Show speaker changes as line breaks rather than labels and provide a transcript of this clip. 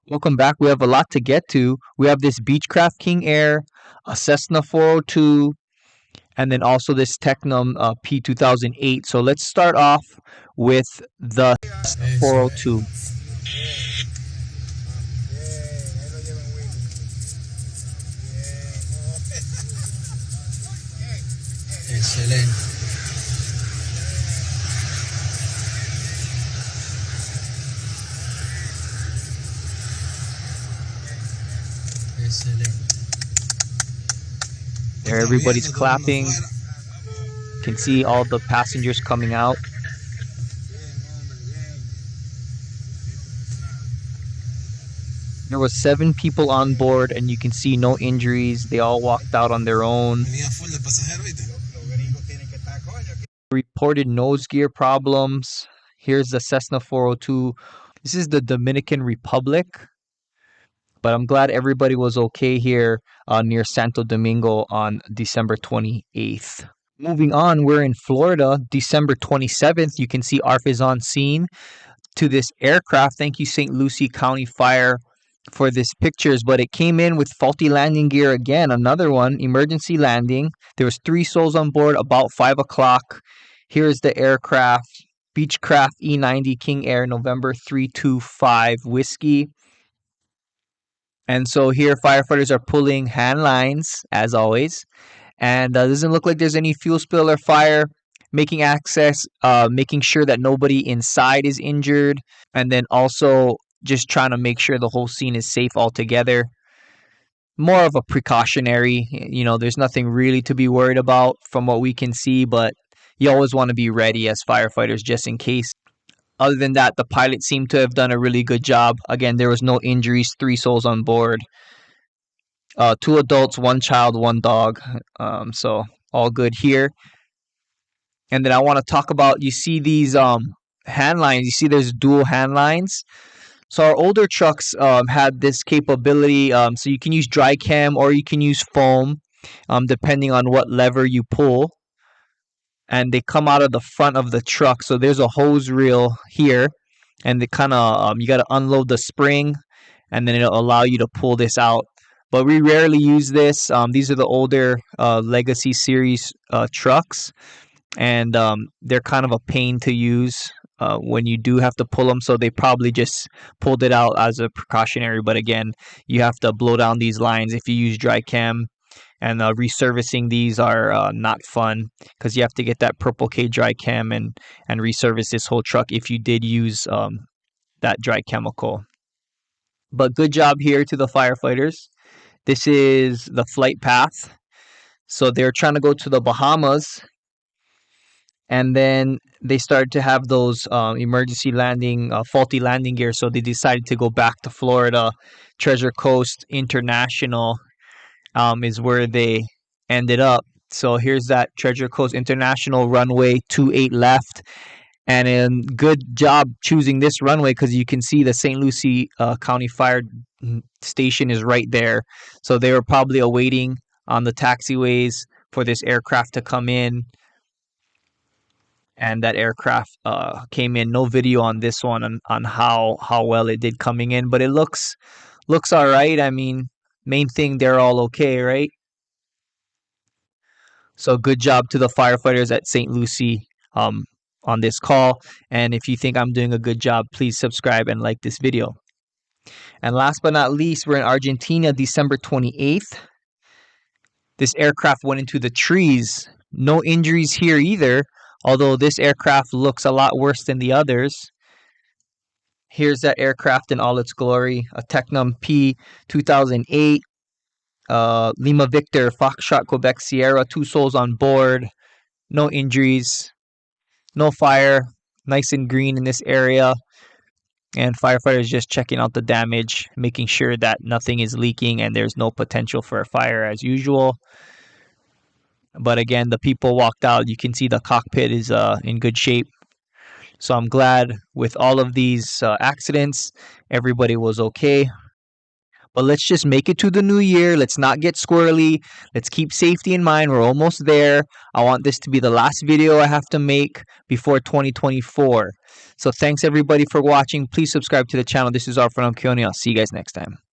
Welcome back. We have a lot to get to. We have this Beechcraft King Air, a Cessna 402, and then also this Tecnam P2008. So let's start off with the Cessna
Eso es.
402.
Excelente. Excelente.
There,
Está
everybody's
abierto, todo el mundo
clapping.
afuera.
Can see all the passengers coming out. There was 7 people on board, and you can see no injuries. They all walked out on their own.
Venía full de pasajeros, ¿viste?
Reported nose gear problems. Here's the Cessna 402. This is the Dominican Republic, but I'm glad everybody was okay here near Santo Domingo on December 28th. Moving on, we're in Florida, December 27th. You can see ARF is on scene to this aircraft. Thank you, St. Lucie County Fire, for this pictures, but it came in with faulty landing gear again. Another one, emergency landing. There was 3 souls on board about 5 o'clock. Here's the aircraft, Beechcraft E90 King Air, November 325 Whiskey. And so here firefighters are pulling hand lines, as always. And doesn't look like there's any fuel spill or fire. Making access, making sure that nobody inside is injured. And then also just trying to make sure the whole scene is safe altogether. More of a precautionary, there's nothing really to be worried about from what we can see, but you always want to be ready as firefighters just in case. Other than that, the pilot seemed to have done a really good job. Again, there was no injuries, 3 souls on board. 2 adults, 1 child, 1 dog. So all good here. And then I want to talk about, you see these hand lines. You see there's dual hand lines. So our older trucks had this capability. So you can use dry chem or you can use foam, depending on what lever you pull. And they come out of the front of the truck. So there's a hose reel here, and they kind of you got to unload the spring, and then it'll allow you to pull this out. But we rarely use this. These are the older Legacy Series trucks, and they're kind of a pain to use when you do have to pull them. So they probably just pulled it out as a precautionary. But again, you have to blow down these lines if you use dry chem. And reservicing these are not fun because you have to get that Purple K dry chem and reservice this whole truck if you did use that dry chemical. But good job here to the firefighters. This is the flight path. So they're trying to go to the Bahamas, and then they started to have those emergency landing, faulty landing gear. So they decided to go back to Florida. Treasure Coast International is where they ended up. So here's that Treasure Coast International runway 28 left. And good job choosing this runway because you can see the St. Lucie County Fire Station is right there. So they were probably awaiting on the taxiways for this aircraft to come in. And that aircraft came in. No video on this one on how well it did coming in, but it looks all right. I mean, main thing, they're all okay, right? So good job to the firefighters at St. Lucie on this call. And if you think I'm doing a good job, please subscribe and like this video. And last but not least, we're in Argentina, December 28th. This aircraft went into the trees. No injuries here either, although this aircraft looks a lot worse than the others. Here's that aircraft in all its glory, a Tecnam P2008. Lima Victor, Foxtrot, Quebec Sierra, 2 souls on board, no injuries, no fire, nice and green in this area, and firefighters just checking out the damage, making sure that nothing is leaking and there's no potential for a fire as usual. But again, the people walked out. You can see the cockpit is in good shape. So I'm glad with all of these accidents, everybody was okay. But let's just make it to the new year. Let's not get squirrely. Let's keep safety in mind. We're almost there. I want this to be the last video I have to make before 2024. So thanks everybody for watching. Please subscribe to the channel. This is our friend Keone. I'll see you guys next time.